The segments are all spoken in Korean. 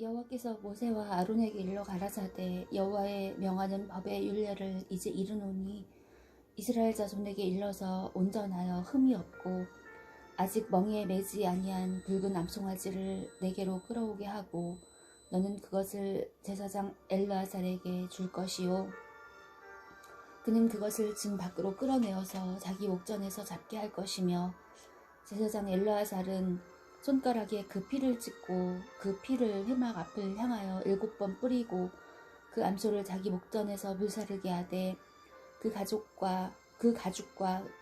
여호와께서 모세와 아론에게 일러 가라사대 여호와의 명하는 법의 율례를 이제 이르노니 이스라엘 자손에게 일러서 온전하여 흠이 없고 아직 멍에에 매지 아니한 붉은 암송아지를 내게로 끌어오게 하고 너는 그것을 제사장 엘르아살에게 줄 것이요 그는 그것을 진 밖으로 끌어내어서 자기 목전에서 잡게 할 것이며 제사장 엘르아살은 손가락에 그 피를 찍고 그 피를 회막 앞을 향하여 7번 뿌리고 그 암소를 자기 목전에서 불사르게 하되 그 가죽과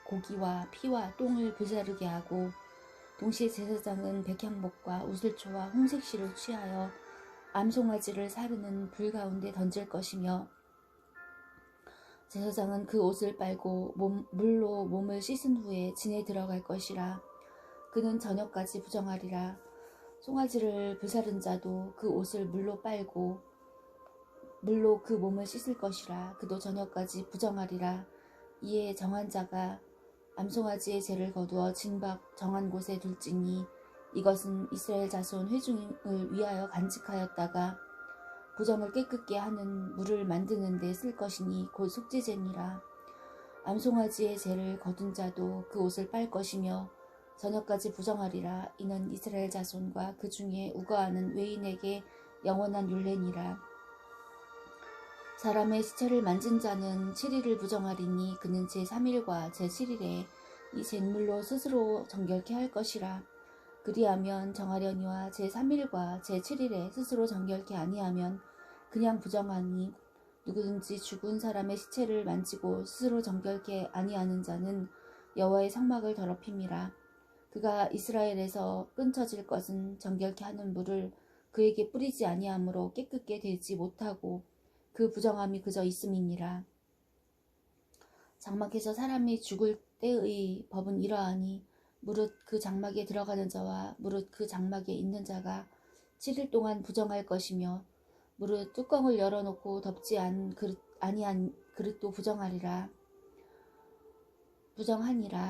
고기와 피와 똥을 불사르게 하고 동시에 제사장은 백향목과 우슬초와 홍색실을 취하여 암송아지를 사르는 불 가운데 던질 것이며 제사장은 그 옷을 빨고 물로 몸을 씻은 후에 진에 들어갈 것이라. 그는 저녁까지 부정하리라. 송아지를 불사른 자도 그 옷을 물로 빨고 물로 그 몸을 씻을 것이라. 그도 저녁까지 부정하리라. 이에 정한 자가 암송아지의 죄를 거두어 진 밖 정한 곳에 둘지니 이것은 이스라엘 자손 회중을 위하여 간직하였다가 부정을 깨끗게 하는 물을 만드는 데 쓸 것이니 곧 속죄제니라. 암송아지의 죄를 거둔 자도 그 옷을 빨 것이며 저녁까지 부정하리라. 이는 이스라엘 자손과 그 중에 우거하는 외인에게 영원한 율례니라. 사람의 시체를 만진 자는 7일을 부정하리니 그는 제3일과 제7일에 이 잿물로 스스로 정결케 할 것이라. 그리하면 정하려니와 제3일과 제7일에 스스로 정결케 아니하면 그냥 부정하니 누구든지 죽은 사람의 시체를 만지고 스스로 정결케 아니하는 자는 여호와의 성막을 더럽힘이라. 그가 이스라엘에서 끊쳐질 것은 정결케 하는 물을 그에게 뿌리지 아니하므로 깨끗게 되지 못하고 그 부정함이 그저 있음이니라. 장막에서 사람이 죽을 때의 법은 이러하니 무릇 그 장막에 들어가는 자와 무릇 그 장막에 있는 자가 7일 동안 부정할 것이며 무릇 뚜껑을 열어놓고 덮지 아니한 그릇도 부정하니라.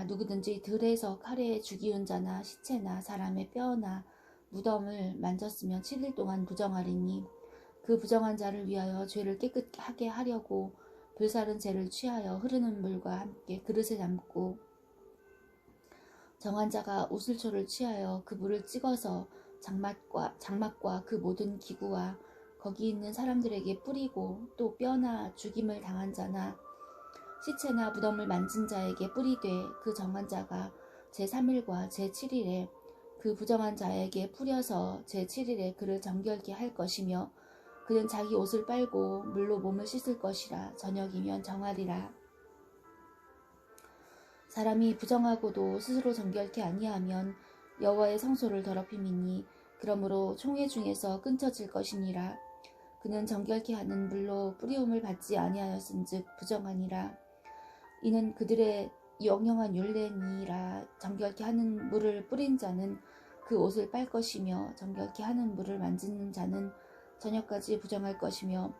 누구든지 들에서 칼에 죽이운 자나 시체나 사람의 뼈나 무덤을 만졌으면 7일 동안 부정하리니 그 부정한 자를 위하여 죄를 깨끗하게 하려고 불사른 재를 취하여 흐르는 물과 함께 그릇에 담고 정한 자가 우슬초를 취하여 그 물을 찍어서 장막과 그 모든 기구와 거기 있는 사람들에게 뿌리고 또 뼈나 죽임을 당한 자나 시체나 무덤을 만진 자에게 뿌리되 그 정한 자가 제3일과 제7일에 그 부정한 자에게 뿌려서 제7일에 그를 정결케 할 것이며 그는 자기 옷을 빨고 물로 몸을 씻을 것이라. 저녁이면 정하리라. 사람이 부정하고도 스스로 정결케 아니하면 여호와의 성소를 더럽힘이니 그러므로 총회 중에서 끊쳐질 것이니라. 그는 정결케 하는 물로 뿌리움을 받지 아니하였은즉 부정하니라. 이는 그들의 영영한 율례니라. 정결케 하는 물을 뿌린 자는 그 옷을 빨 것이며 정결케 하는 물을 만지는 자는 저녁까지 부정할 것이며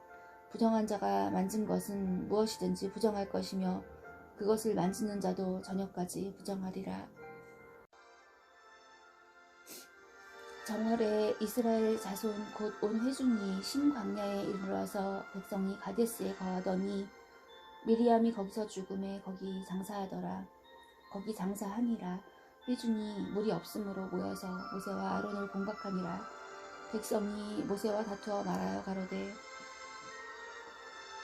부정한 자가 만진 것은 무엇이든지 부정할 것이며 그것을 만지는 자도 저녁까지 부정하리라. 정월에 이스라엘 자손 곧 온 회중이 신 광야에 이르러서 백성이 가데스에 거하더니 미리암이 거기서 죽음에 거기 장사하더라. 거기 장사하니라. 회중이 물이 없으므로 모여서 모세와 아론을 공박하니라. 백성이 모세와 다투어 말하여 가로되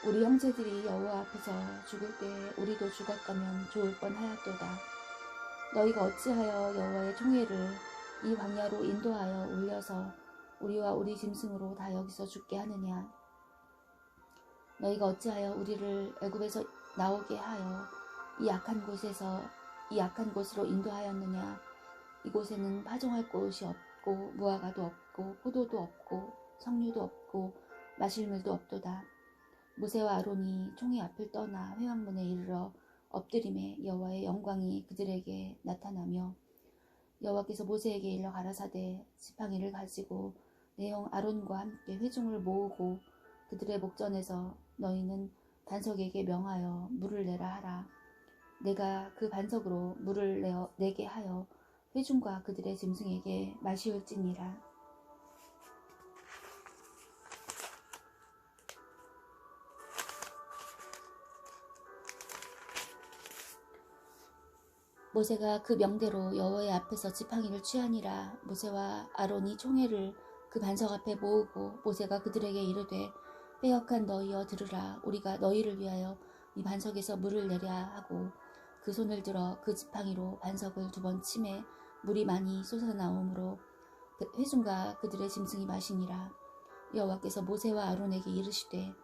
우리 형제들이 여호와 앞에서 죽을 때에 우리도 죽었다면 좋을 뻔하였도다. 너희가 어찌하여 여호와의 총회를 이 광야로 인도하여 올려서 우리와 우리 짐승으로 다 여기서 죽게 하느냐. 너희가 어찌하여 우리를 애굽에서 나오게 하여 이 악한 곳으로 인도하였느냐. 이곳에는 파종할 곳이 없고 무화과도 없고 포도도 없고 석류도 없고 마실 물도 없도다. 모세와 아론이 총회 앞을 떠나 회막문에 이르러 엎드림에 여호와의 영광이 그들에게 나타나며 여호와께서 모세에게 일러 가라사대 지팡이를 가지고 내 형 아론과 함께 회중을 모으고 그들의 목전에서 너희는 반석에게 명하여 물을 내라 하라. 내가 그 반석으로 물을 내게 하여 회중과 그들의 짐승에게 마시울지니라. 모세가 그 명대로 여호와의 앞에서 지팡이를 취하니라. 모세와 아론이 총회를 그 반석 앞에 모으고 모세가 그들에게 이르되 빼역한 너희여 들으라. 우리가 너희를 위하여 이 반석에서 물을 내랴 하고 그 손을 들어 그 지팡이로 반석을 2번 치매 물이 많이 솟아나오므로 회중과 그들의 짐승이 마시니라. 여호와께서 모세와 아론에게 이르시되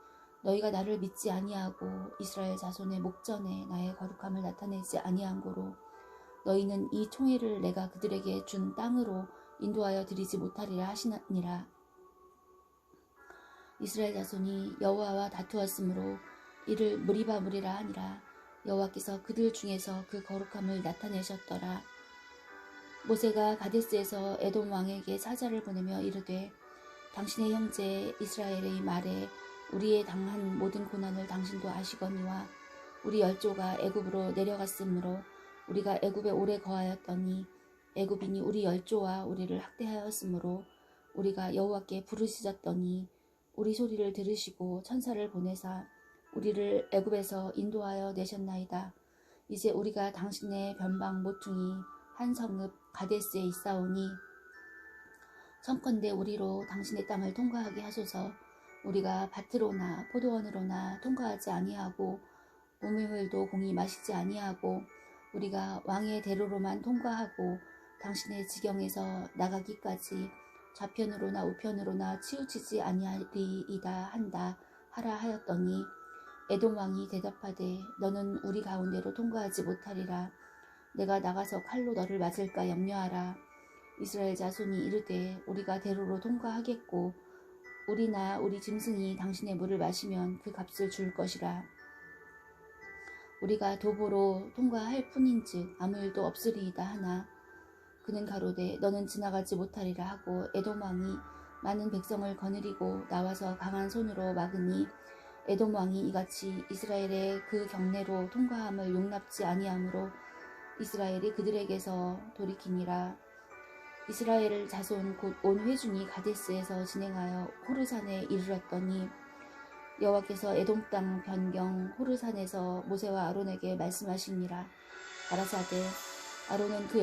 너희가 나를 믿지 아니하고 이스라엘 자손의 목전에 나의 거룩함을 나타내지 아니한 고로 너희는 이 총회를 내가 그들에게 준 땅으로 인도하여 드리지 못하리라 하시니라. 이스라엘 자손이 여호와와 다투었으므로 이를 무리바 무리라 하니라. 여호와께서 그들 중에서 그 거룩함을 나타내셨더라. 모세가 가데스에서 에돔 왕에게 사자를 보내며 이르되 당신의 형제 이스라엘의 말에 우리의 당한 모든 고난을 당신도 아시거니와 우리 열조가 애굽으로 내려갔으므로 우리가 애굽에 오래 거하였더니 애굽인이 우리 열조와 우리를 학대하였으므로 우리가 여호와께 부르짖었더니 우리 소리를 들으시고 천사를 보내사 우리를 애굽에서 인도하여 내셨나이다. 이제 우리가 당신의 변방 모퉁이 한 성읍 가데스에 있사오니 청컨대 우리로 당신의 땅을 통과하게 하소서. 우리가 밭으로나 포도원으로나 통과하지 아니하고 우물물도 공히 마시지 아니하고 우리가 왕의 대로로만 통과하고 당신의 지경에서 나가기까지 좌편으로나 우편으로나 치우치지 아니하리이다 한다 하라 하였더니 에돔 왕이 대답하되 너는 우리 가운데로 통과하지 못하리라. 내가 나가서 칼로 너를 맞을까 염려하라. 이스라엘 자손이 이르되 우리가 대로로 통과하겠고 우리나 우리 짐승이 당신의 물을 마시면 그 값을 줄 것이라. 우리가 도보로 통과할 뿐인즉 아무 일도 없으리이다 하나 그는 가로되 너는 지나가지 못하리라 하고 에돔 왕이 많은 백성을 거느리고 나와서 강한 손으로 막으니 에돔 왕이 이같이 이스라엘의 그 경내로 통과함을 용납지 아니하므로 이스라엘이 그들에게서 돌이키니라. 이스라엘 자손 곧 온 회중이 가데스에서 진행하여 호르산에 이르렀더니 여호와께서 에돔 땅 변경 호르산에서 모세와 아론에게 말씀하시니라. 가라사대 아론은 그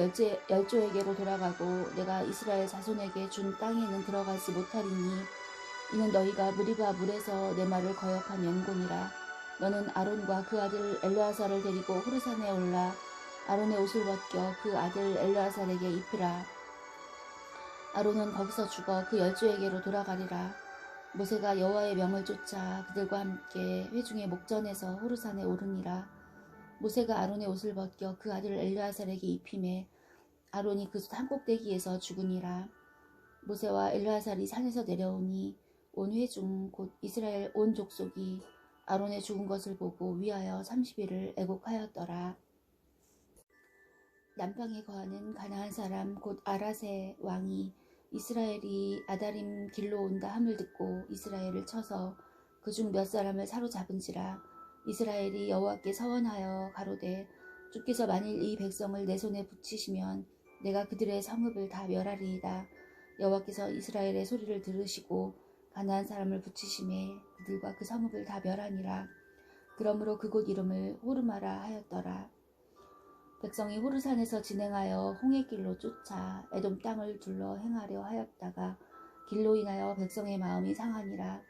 열조에게로 돌아가고 내가 이스라엘 자손에게 준 땅에는 들어가지 못하리니 이는 너희가 무리바 물에서 내 말을 거역한 연고니라. 너는 아론과 그 아들 엘르아살을 데리고 호르산에 올라 아론의 옷을 벗겨 그 아들 엘르아살에게 입히라. 아론은 거기서 죽어 그 열조에게로 돌아가리라. 모세가 여호와의 명을 쫓아 그들과 함께 회중의 목전에서 호르산에 오르니라. 모세가 아론의 옷을 벗겨 그 아들 엘르아살에게 입히매 아론이 그 산꼭대기에서 죽으니라. 모세와 엘르아살이 산에서 내려오니 온 회중 곧 이스라엘 온 족속이 아론의 죽은 것을 보고 위하여 30일을 애곡하였더라. 남방에 거하는 가나안 사람 곧 아라세 왕이 이스라엘이 아다림 길로 온다 함을 듣고 이스라엘을 쳐서 그중 몇 사람을 사로잡은지라. 이스라엘이 여호와께 서원하여 가로되 주께서 만일 이 백성을 내 손에 붙이시면 내가 그들의 성읍을 다 멸하리이다. 여호와께서 이스라엘의 소리를 들으시고 가나안 사람을 붙이심에 그들과 그 성읍을 다 멸하니라. 그러므로 그곳 이름을 호르마라 하였더라. 백성이 호르산에서 진행하여 홍해길로 쫓아 에돔 땅을 둘러 행하려 하였다가 길로 인하여 백성의 마음이 상하니라.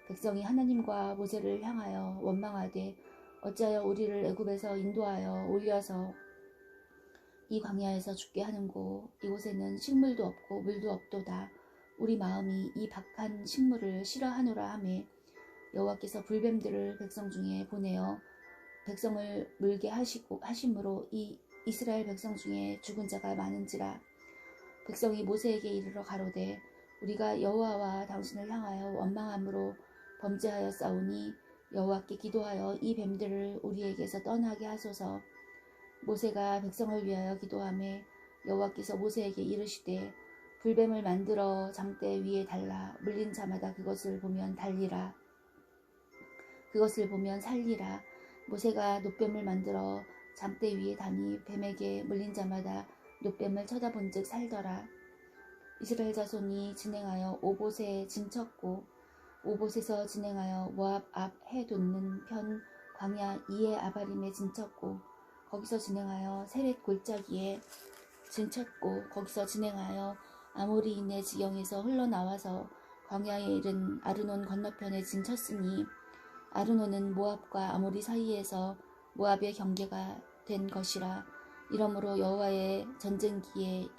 백성이 하나님과 모세를 향하여 원망하되 어찌하여 우리를 애굽에서 인도하여 올려서 이 광야에서 죽게 하는고 이곳에는 식물도 없고 물도 없도다. 우리 마음이 이 박한 식물을 싫어하노라 하매 여호와께서 불뱀들을 백성 중에 보내어 백성을 물게 하심으로 이 이스라엘 백성 중에 죽은 자가 많은지라. 백성이 모세에게 이르러 가로되 우리가 여호와와 당신을 향하여 원망함으로 범죄하였사오니 여호와께 기도하여 이 뱀들을 우리에게서 떠나게 하소서. 모세가 백성을 위하여 기도하매 여호와께서 모세에게 이르시되 불뱀을 만들어 장대 위에 달라 물린 자마다 그것을 보면 달리라. 그것을 보면 살리라. 모세가 놋뱀을 만들어 장대 위에 다니 뱀에게 물린 자마다 놋뱀을 쳐다본즉 살더라. 이스라엘 자손이 진행하여 오봇에 진쳤고 오봇에서 진행하여 모압 앞 해 돋는 편 광야 이에 아바림에 진쳤고 거기서 진행하여 세렛 골짜기에 진쳤고 거기서 진행하여 아모리인의 지경에서 흘러나와서 광야에 이른 아르논 건너편에 진쳤으니 아르논은 모압과 아모리 사이에서 모압의 경계가 된 것이라. 이러므로 여호와의 전쟁기에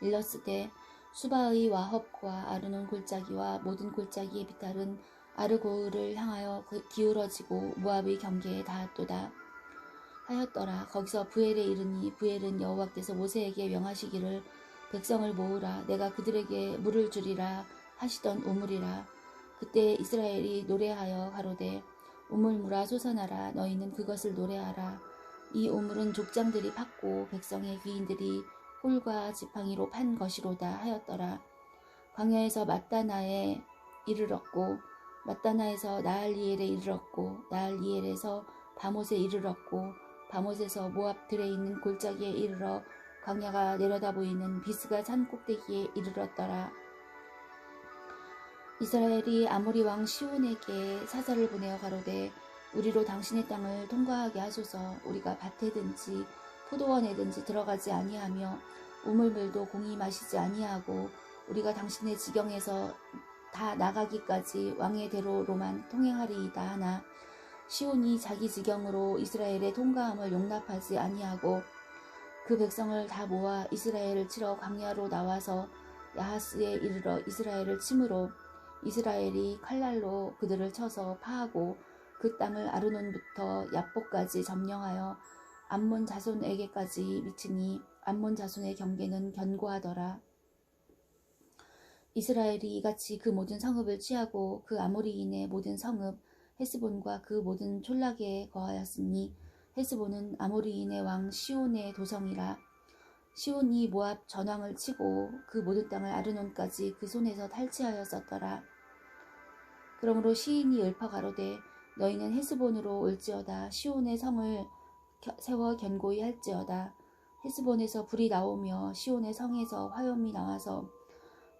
일렀으되 수바의 와헙과 아르논 골짜기와 모든 골짜기의 비탈은 아르고르를 향하여 기울어지고 모압의 경계에 닿았도다 하였더라. 거기서 부엘에 이르니 부엘은 여호와께서 모세에게 명하시기를 백성을 모으라 내가 그들에게 물을 주리라 하시던 우물이라. 그때 이스라엘이 노래하여 가로되 우물물아 솟아나라 너희는 그것을 노래하라. 이 우물은 족장들이 팠고 백성의 귀인들이 홀과 지팡이로 판 것이로다 하였더라. 광야에서 맞다나에 이르렀고 맞다나에서 나알리엘에 이르렀고 나알리엘에서 바못에 이르렀고 바못에서 모압 들에 있는 골짜기에 이르러 광야가 내려다 보이는 비스가 산 꼭대기에 이르렀더라. 이스라엘이 아모리 왕 시온에게 사자를 보내어 가로되 우리로 당신의 땅을 통과하게 하소서. 우리가 밭에든지 포도원에든지 들어가지 아니하며 우물물도 공히 마시지 아니하고 우리가 당신의 지경에서 다 나가기까지 왕의 대로로만 통행하리이다 하나 시온이 자기 지경으로 이스라엘의 통과함을 용납하지 아니하고 그 백성을 다 모아 이스라엘을 치러 광야로 나와서 야하스에 이르러 이스라엘을 치므로 이스라엘이 칼날로 그들을 쳐서 파하고 그 땅을 아르논부터 야복까지 점령하여 암몬 자손에게까지 미치니 암몬 자손의 경계는 견고하더라. 이스라엘이 이같이 그 모든 성읍을 취하고 그 아모리인의 모든 성읍 헤스본과 그 모든 촌락에 거하였으니 헤스본은 아모리인의 왕 시온의 도성이라. 시온이 모압 전왕을 치고 그 모든 땅을 아르논까지 그 손에서 탈취하였었더라. 그러므로 시인이 읊어 가로되 너희는 헤스본으로 올지어다. 시온의 성을 세워 견고히 할지어다. 헤스본에서 불이 나오며 시온의 성에서 화염이 나와서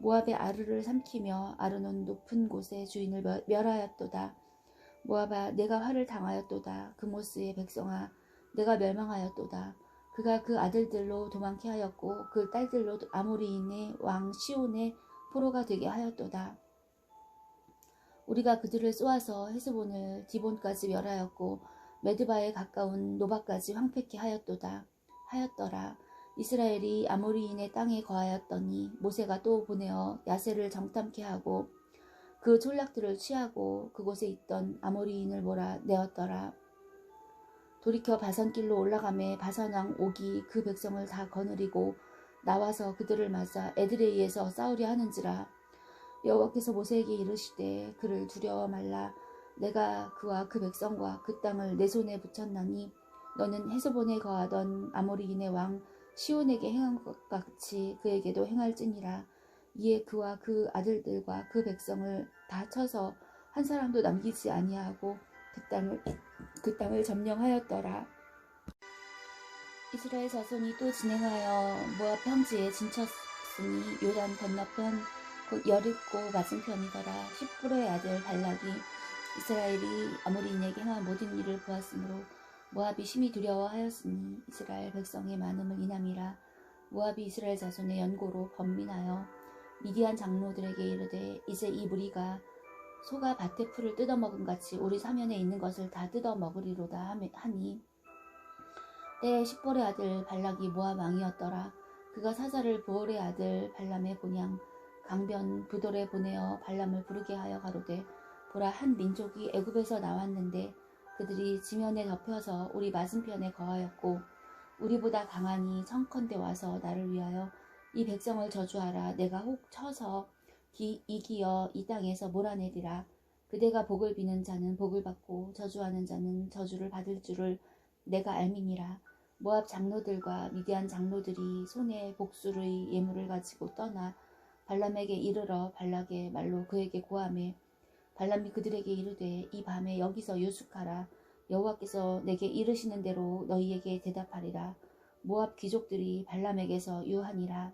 모압의 아르를 삼키며 아르논 높은 곳의 주인을 멸하였도다. 모압아 내가 화를 당하였도다. 그모스의 백성아 내가 멸망하였도다. 그가 그 아들들로 도망케 하였고 그 딸들로 아모리인의 왕 시온의 포로가 되게 하였도다. 우리가 그들을 쏘아서 헤스본을 디본까지 멸하였고 메드바에 가까운 노바까지 황폐케 하였더라. 이스라엘이 아모리인의 땅에 거하였더니 모세가 또 보내어 야세를 정탐케 하고 그 촌락들을 취하고 그곳에 있던 아모리인을 몰아내었더라. 돌이켜 바산길로 올라가매 바산왕 옥이 그 백성을 다 거느리고 나와서 그들을 맞아 에드레이에서 싸우려 하는지라. 여호와께서 모세에게 이르시되 그를 두려워 말라. 내가 그와 그 백성과 그 땅을 내 손에 붙였나니 너는 헤스본에 거하던 아모리인의 왕 시온에게 행한 것 같이 그에게도 행할지니라. 이에 그와 그 아들들과 그 백성을 다 쳐서 한 사람도 남기지 아니하고 그 땅을 점령하였더라. 이스라엘 자손이 또 진행하여 모압 평지에 진쳤으니 요단 건너편 곧 여리고 맞은편이더라. 십불의 아들 발락이 이스라엘이 아모리인에게 행한 모든 일을 보았으므로 모압이 심히 두려워하였으니 이스라엘 백성의 많음을 인함이라. 모압이 이스라엘 자손의 연고로 번민하여 미디안 장로들에게 이르되 이제 이 무리가 소가 밭의 풀을 뜯어먹은 같이 우리 사면에 있는 것을 다 뜯어먹으리로다 하니 때에 십볼의 아들 발락이 모압 왕이었더라. 그가 사자를 보올의 아들 발람의 본향 강변 부돌에 보내어 발람을 부르게 하여 가로되 보라 한 민족이 애굽에서 나왔는데 그들이 지면에 덮여서 우리 맞은편에 거하였고 우리보다 강하니 청컨대 와서 나를 위하여 이 백성을 저주하라. 내가 혹 쳐서 이기어 이 땅에서 몰아내리라. 그대가 복을 비는 자는 복을 받고 저주하는 자는 저주를 받을 줄을 내가 알미니라. 모압 장로들과 미디안 장로들이 손에 복술의 예물을 가지고 떠나 발람에게 이르러 발락의 말로 그에게 고하매 발람이 그들에게 이르되 이 밤에 여기서 유숙하라. 여호와께서 내게 이르시는 대로 너희에게 대답하리라. 모압 귀족들이 발람에게서 유하니라.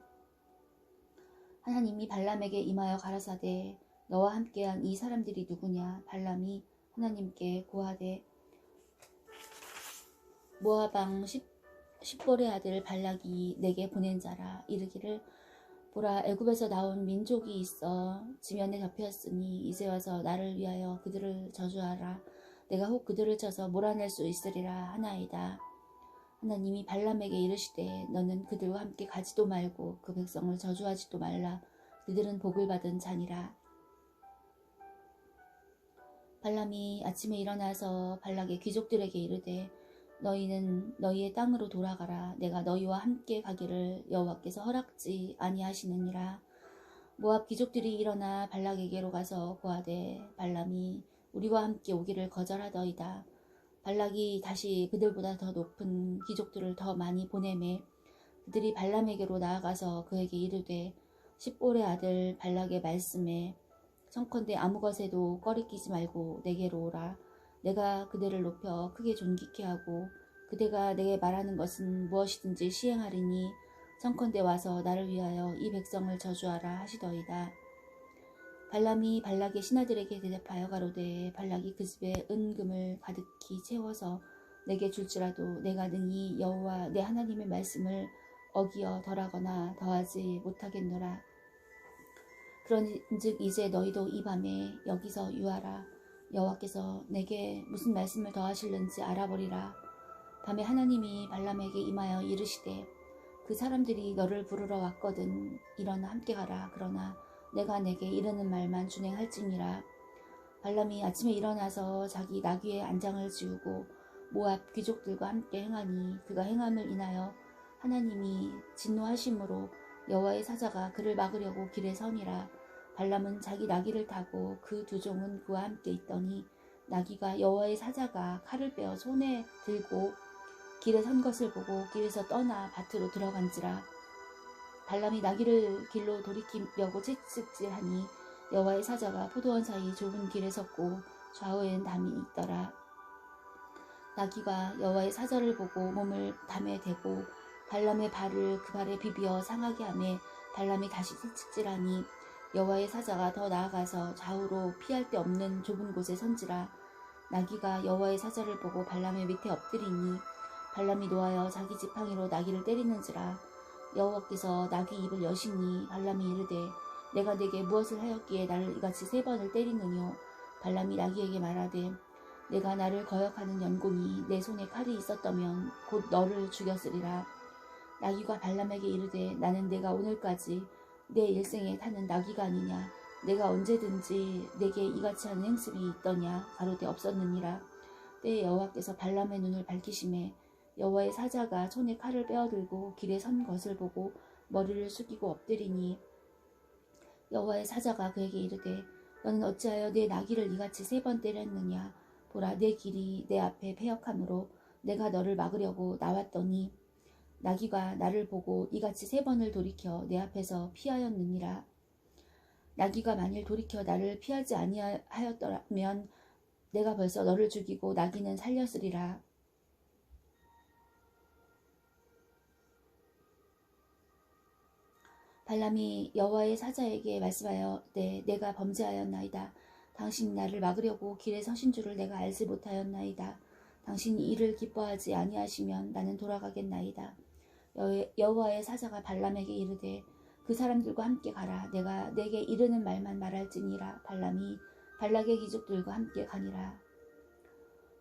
하나님이 발람에게 임하여 가라사대 너와 함께한 이 사람들이 누구냐. 발람이 하나님께 고하되 모압 왕 십볼의 아들 발락이 내게 보낸 자라. 이르기를 보라, 애굽에서 나온 민족이 있어 지면에 덮였으니 이제 와서 나를 위하여 그들을 저주하라. 내가 혹 그들을 쳐서 몰아낼 수 있으리라 하나이다. 하나님이 발람에게 이르시되 너는 그들과 함께 가지도 말고 그 백성을 저주하지도 말라. 그들은 복을 받은 자니라. 발람이 아침에 일어나서 발락의 귀족들에게 이르되 너희는 너희의 땅으로 돌아가라. 내가 너희와 함께 가기를 여호와께서 허락지 아니하시느니라. 모압 귀족들이 일어나 발락에게로 가서 고하되 발람이 우리와 함께 오기를 거절하더이다. 발락이 다시 그들보다 더 높은 귀족들을 더 많이 보내매 그들이 발람에게로 나아가서 그에게 이르되 십볼의 아들 발락의 말씀에 청컨대 아무 것에도 꺼리끼지 말고 내게로 오라. 내가 그대를 높여 크게 존귀케 하고 그대가 내게 말하는 것은 무엇이든지 시행하리니 청컨대 와서 나를 위하여 이 백성을 저주하라 하시더이다. 발람이 발락의 신하들에게 대답하여 가로되 발락이 그 집에 은금을 가득히 채워서 내게 줄지라도 내가 능히 여호와 내 하나님의 말씀을 어기어 덜하거나 더하지 못하겠노라. 그런즉 이제 너희도 이 밤에 여기서 유하라. 여호와께서 내게 무슨 말씀을 더하실는지 알아보리라. 밤에 하나님이 발람에게 임하여 이르시되 그 사람들이 너를 부르러 왔거든. 일어나 함께 가라. 그러나 내가 내게 이르는 말만 준행할지니라. 발람이 아침에 일어나서 자기 나귀의 안장을 지우고 모압 귀족들과 함께 행하니 그가 행함을 인하여 하나님이 진노하심으로 여호와의 사자가 그를 막으려고 길에 서니라. 발람은 자기 나귀를 타고 그 두 종은 그와 함께 있더니 나귀가 여호와의 사자가 칼을 빼어 손에 들고 길에 선 것을 보고 길에서 떠나 밭으로 들어간지라. 발람이 나귀를 길로 돌이키려고 채찍질하니 여호와의 사자가 포도원 사이 좁은 길에 섰고 좌우에는 담이 있더라. 나귀가 여호와의 사자를 보고 몸을 담에 대고 발람의 발을 그 발에 비비어 상하게 하매 발람이 다시 채찍질하니 여호와의 사자가 더 나아가서 좌우로 피할 데 없는 좁은 곳에 선지라. 나귀가 여호와의 사자를 보고 발람의 밑에 엎드리니 발람이 노하여 자기 지팡이로 나귀를 때리는지라. 여호와께서 나귀 입을 여시니 발람이 이르되 내가 네게 무엇을 하였기에 나를 이같이 3번을 때리느뇨. 발람이 나귀에게 말하되 내가 나를 거역하는 연고니 내 손에 칼이 있었다면 곧 너를 죽였으리라. 나귀가 발람에게 이르되 나는 내가 오늘까지 내 일생에 타는 나귀가 아니냐. 내가 언제든지 내게 이같이 하는 행습이 있더냐. 가로되 없었느니라. 때에 여호와께서 발람의 눈을 밝히심에 여호와의 사자가 손에 칼을 빼어들고 길에 선 것을 보고 머리를 숙이고 엎드리니 여호와의 사자가 그에게 이르되 너는 어찌하여 내 나귀를 이같이 3번 때렸느냐. 보라, 내 길이 내 앞에 패역함으로 내가 너를 막으려고 나왔더니 나귀가 나를 보고 이같이 3번을 돌이켜 내 앞에서 피하였느니라. 나귀가 만일 돌이켜 나를 피하지 아니하였더라면 내가 벌써 너를 죽이고 나귀는 살렸으리라. 발람이 여호와의 사자에게 말씀하여되 내가 범죄하였나이다. 당신이 나를 막으려고 길에 서신 줄을 내가 알지 못하였나이다. 당신이 이를 기뻐하지 아니하시면 나는 돌아가겠나이다. 여호와의 사자가 발람에게 이르되 그 사람들과 함께 가라. 내가 내게 이르는 말만 말할지니라. 발람이 발락의 귀족들과 함께 가니라.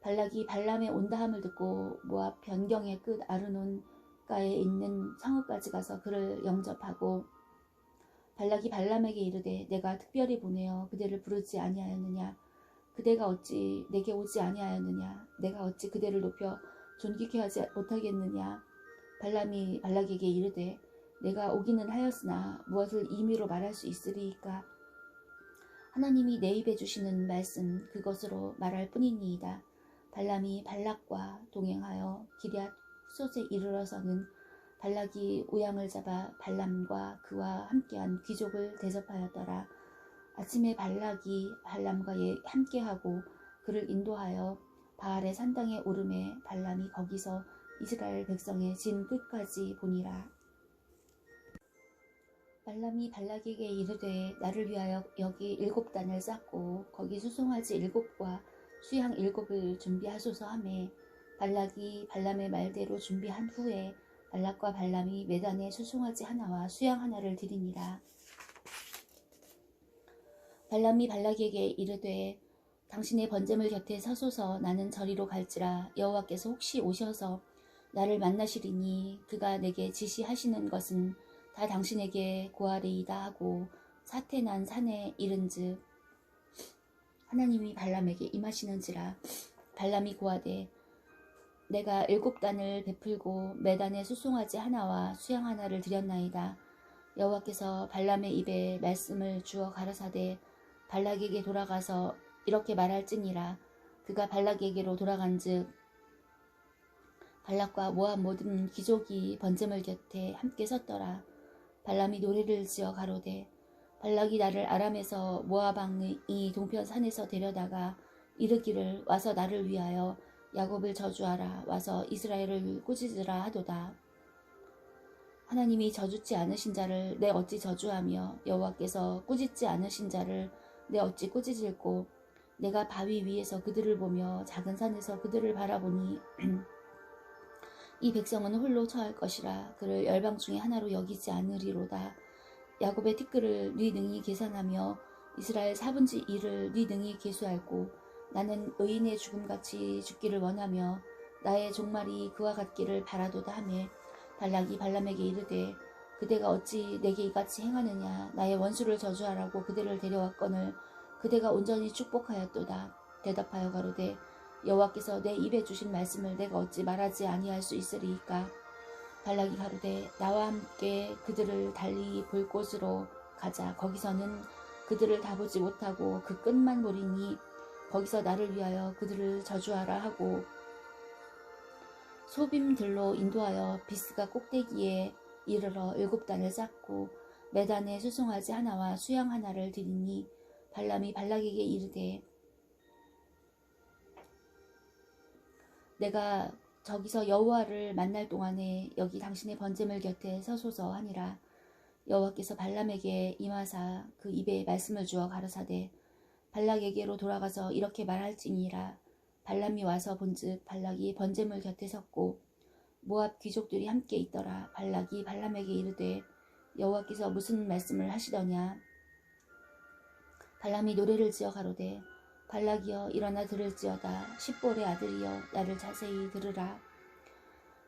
발락이 발람의 온다함을 듣고 모압 변경의 끝 아르논가에 있는 성읍까지 가서 그를 영접하고 발락이 발람에게 이르되 내가 특별히 보내어 그대를 부르지 아니하였느냐. 그대가 어찌 내게 오지 아니하였느냐. 내가 어찌 그대를 높여 존귀케 하지 못하겠느냐. 발람이 발락에게 이르되 내가 오기는 하였으나 무엇을 임의로 말할 수 있으리이까. 하나님이 내 입에 주시는 말씀 그것으로 말할 뿐이니이다. 발람이 발락과 동행하여 기럇 훗솥에 이르러서는 발락이 우양을 잡아 발람과 그와 함께한 귀족을 대접하였더라. 아침에 발락이 발람과 함께하고 그를 인도하여 바알의 산당에 오르매 발람이 거기서 이스라엘 백성의 진 끝까지 보니라. 발람이 발락에게 이르되 나를 위하여 여기 7단을 쌓고 거기 수송아지 7과 수양 7을 준비하소서 하매 발락이 발람의 말대로 준비한 후에 발락과 발람이 메단에 수송아지 하나와 수양 하나를 드리니라. 발람이 발락에게 이르되 당신의 번제물 곁에 서소서. 나는 저리로 갈지라. 여호와께서 혹시 오셔서 나를 만나시리니 그가 내게 지시하시는 것은 다 당신에게 고하리이다 하고 사태난 산에 이른즉 하나님이 발람에게 임하시는지라. 발람이 고하되 내가 7단을 베풀고 매단에 수송아지 하나와 수양 하나를 드렸나이다. 여호와께서 발람의 입에 말씀을 주어 가라사대 발락에게 돌아가서 이렇게 말할지니라. 그가 발락에게로 돌아간즉 발락과 모압 모든 귀족이 번제물 곁에 함께 섰더라. 발람이 노래를 지어 가로되 발락이 나를 아람에서 모압 왕의 동편 산에서 데려다가 이르기를 와서 나를 위하여 야곱을 저주하라. 와서 이스라엘을 꾸짖으라 하도다. 하나님이 저주치 않으신 자를 내 어찌 저주하며 여호와께서 꾸짖지 않으신 자를 내 어찌 꾸짖을꼬. 내가 바위 위에서 그들을 보며 작은 산에서 그들을 바라보니 이 백성은 홀로 처할 것이라. 그를 열방 중에 하나로 여기지 않으리로다. 야곱의 티끌을 네 능히 계산하며 이스라엘 4분의 1을 네 능히 계수할고 나는 의인의 죽음같이 죽기를 원하며 나의 종말이 그와 같기를 바라도다 하매 발락이 발람에게 이르되 그대가 어찌 내게 이같이 행하느냐. 나의 원수를 저주하라고 그대를 데려왔거늘 그대가 온전히 축복하였도다. 대답하여 가로되 여호와께서 내 입에 주신 말씀을 내가 어찌 말하지 아니할 수 있으리이까. 발락이 가로되 나와 함께 그들을 달리 볼 곳으로 가자. 거기서는 그들을 다 보지 못하고 그 끝만 보리니 거기서 나를 위하여 그들을 저주하라 하고 소빔들로 인도하여 비스가 꼭대기에 이르러 7단을 쌓고 매단에 수송아지 하나와 수양 하나를 드리니 발람이 발락에게 이르되 내가 저기서 여호와를 만날 동안에 여기 당신의 번제물 곁에 서소서 하니라. 여호와께서 발람에게 임하사 그 입에 말씀을 주어 가라사대 발락에게로 돌아가서 이렇게 말할지니라. 발람이 와서 본즉 발락이 번제물 곁에 섰고 모압 귀족들이 함께 있더라. 발락이 발람에게 이르되 여호와께서 무슨 말씀을 하시더냐. 발람이 노래를 지어 가로되 발락이여 일어나 들을지어다. 십볼의 아들이여 나를 자세히 들으라.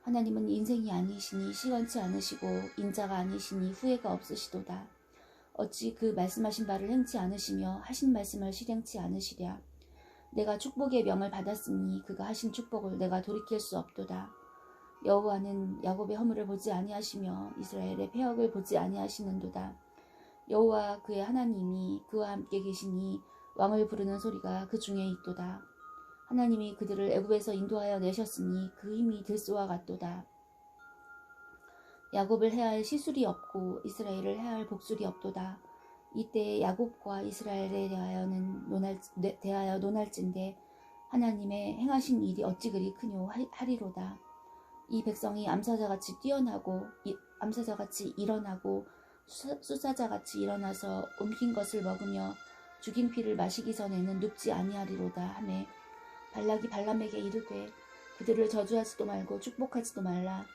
하나님은 인생이 아니시니 시건치 않으시고 인자가 아니시니 후회가 없으시도다. 어찌 그 말씀하신 바를 행치 않으시며 하신 말씀을 실행치 않으시랴. 내가 축복의 명을 받았으니 그가 하신 축복을 내가 돌이킬 수 없도다. 여호와는 야곱의 허물을 보지 아니하시며 이스라엘의 패역을 보지 아니하시는도다. 여호와 그의 하나님이 그와 함께 계시니 왕을 부르는 소리가 그 중에 있도다. 하나님이 그들을 애굽에서 인도하여 내셨으니 그 힘이 들소와 같도다. 야곱을 해할 시술이 없고 이스라엘을 해할 복술이 없도다. 이때 야곱과 이스라엘에 대하여 논할진대 하나님의 행하신 일이 어찌 그리 크뇨 하리로다. 이 백성이 암사자같이 일어나고 수사자같이 일어나서 옮긴 것을 먹으며 죽인 피를 마시기 전에는 눕지 아니하리로다 하매 발락이 발람에게 이르되 그들을 저주하지도 말고 축복하지도 말라.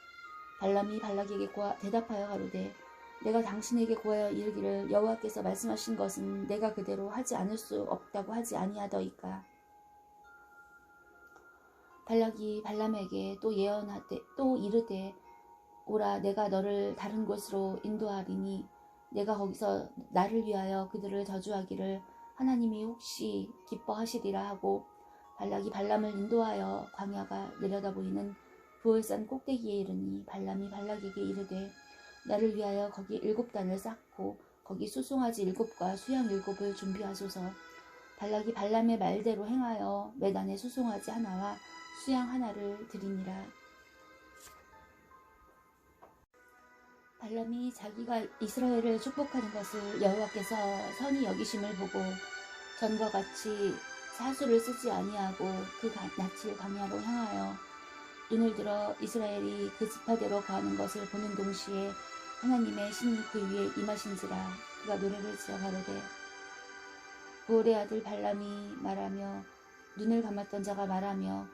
발람이 발락에게 대답하여 가로되 내가 당신에게 고하여 이르기를 여호와께서 말씀하신 것은 내가 그대로 하지 않을 수 없다고 하지 아니하더이까. 발락이 발람에게 또 이르되 오라 내가 너를 다른 곳으로 인도하리니 내가 거기서 나를 위하여 그들을 저주하기를 하나님이 혹시 기뻐하시리라 하고 발락이 발람을 인도하여 광야가 내려다 보이는 부올산 꼭대기에 이르니 발람이 발락에게 이르되 나를 위하여 거기 7단을 쌓고 거기 수송아지 7과 수양 7을 준비하소서. 발락이 발람의 말대로 행하여 매단에 수송아지 하나와 수양 하나를 드리니라. 발람이 자기가 이스라엘을 축복하는 것을 여호와께서 선히 여기심을 보고 전과 같이 사수를 쓰지 아니하고 그 낯을 광야로 향하여 눈을 들어 이스라엘이 그 지파대로 거하는 것을 보는 동시에 하나님의 신이 그 위에 임하신지라. 그가 노래를 지어 가로되 부올의 아들 발람이 말하며 눈을 감았던 자가 말하며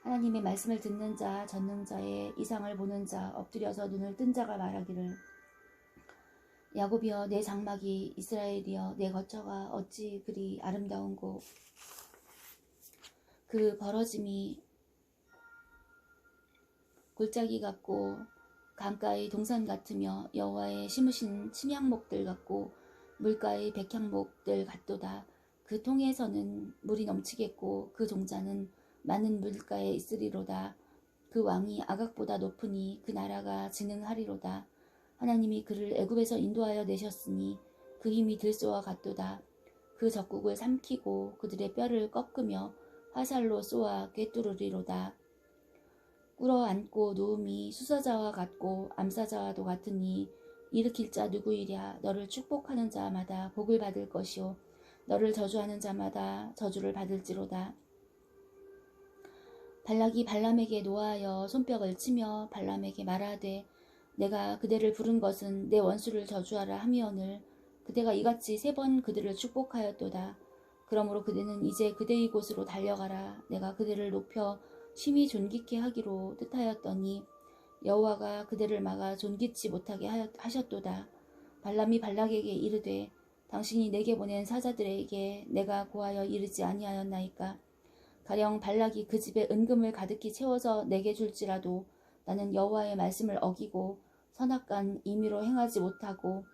하나님의 말씀을 듣는 자, 전능자의 이상을 보는 자, 엎드려서 눈을 뜬 자가 말하기를 야곱이여 내 장막이, 이스라엘이여 내 거처가 어찌 그리 아름다운고 그 벌어짐이 골짜기 같고 강가의 동산 같으며 여호와의 심으신 침향목들 같고 물가의 백향목들 같도다. 그 통에서는 물이 넘치겠고 그 종자는 많은 물가에 있으리로다. 그 왕이 아각보다 높으니 그 나라가 진흥하리로다. 하나님이 그를 애굽에서 인도하여 내셨으니 그 힘이 들소와 같도다. 그 적국을 삼키고 그들의 뼈를 꺾으며 화살로 쏘아 꿰뚫으리로다. 꿇어앉고 누움이 수사자와 같고 암사자와도 같으니 일으킬 자 누구이랴. 너를 축복하는 자마다 복을 받을 것이요 너를 저주하는 자마다 저주를 받을지로다. 발락이 발람에게 노하여 손뼉을 치며 발람에게 말하되 내가 그대를 부른 것은 내 원수를 저주하라 함이오늘 그대가 이같이 3번 그들을 축복하였도다. 그러므로 그대는 이제 그대의 곳으로 달려가라. 내가 그대를 높여 심히 존귀케 하기로 뜻하였더니 여호와가 그대를 막아 존귀치 못하게 하셨도다. 발람이 발락에게 이르되 당신이 내게 보낸 사자들에게 내가 고하여 이르지 아니하였나이까. 가령 발락이 그 집에 은금을 가득히 채워서 내게 줄지라도 나는 여호와의 말씀을 어기고 선악간 임의로 행하지 못하고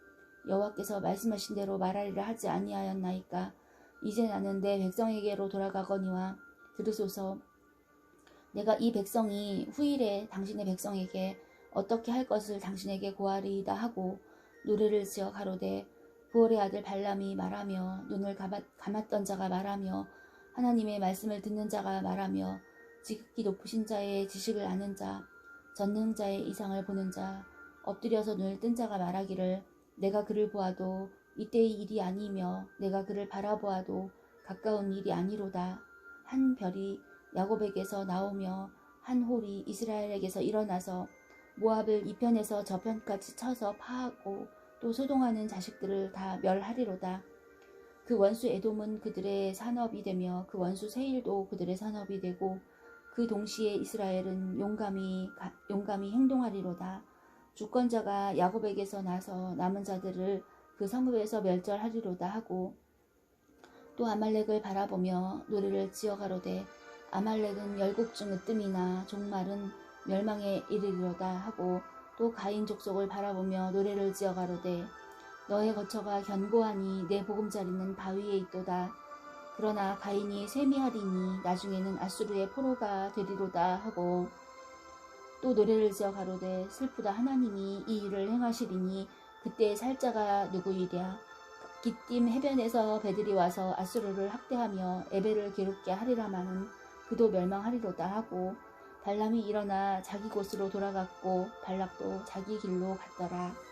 여호와께서 말씀하신 대로 말하리라 하지 아니하였나이까. 이제 나는 내 백성에게로 돌아가거니와 들으소서. 내가 이 백성이 후일에 당신의 백성에게 어떻게 할 것을 당신에게 고하리이다 하고 노래를 지어 가로되 부올의 아들 발람이 말하며 눈을 감았던 자가 말하며 하나님의 말씀을 듣는 자가 말하며 지극히 높으신 자의 지식을 아는 자 전능자의 이상을 보는 자 엎드려서 눈을 뜬 자가 말하기를 내가 그를 보아도 이때의 일이 아니며 내가 그를 바라보아도 가까운 일이 아니로다. 한 별이 야곱에게서 나오며 한 홀이 이스라엘에게서 일어나서 모압을 이편에서 저편까지 쳐서 파하고 또 소동하는 자식들을 다 멸하리로다. 그 원수 에돔은 그들의 산업이 되며 그 원수 세일도 그들의 산업이 되고 그 동시에 이스라엘은 용감히 행동하리로다. 주권자가 야곱에게서 나서 남은 자들을 그 성읍에서 멸절하리로다 하고 또 아말렉을 바라보며 노래를 지어 가로되 아말렉은 열국 중 으뜸이나 종말은 멸망에 이르리로다 하고 또 가인 족속을 바라보며 노래를 지어 가로되 너의 거처가 견고하니 내 보금자리는 바위에 있도다. 그러나 가인이 쇠미하리니 나중에는 아수르의 포로가 되리로다 하고 또 노래를 지어 가로되 슬프다. 하나님이 이 일을 행하시리니 그때 살 자가 누구이랴. 기띔 해변에서 배들이 와서 아수르를 학대하며 에벨을 괴롭게 하리라마는 그도 멸망하리로다 하고 발람이 일어나 자기 곳으로 돌아갔고 발락도 자기 길로 갔더라.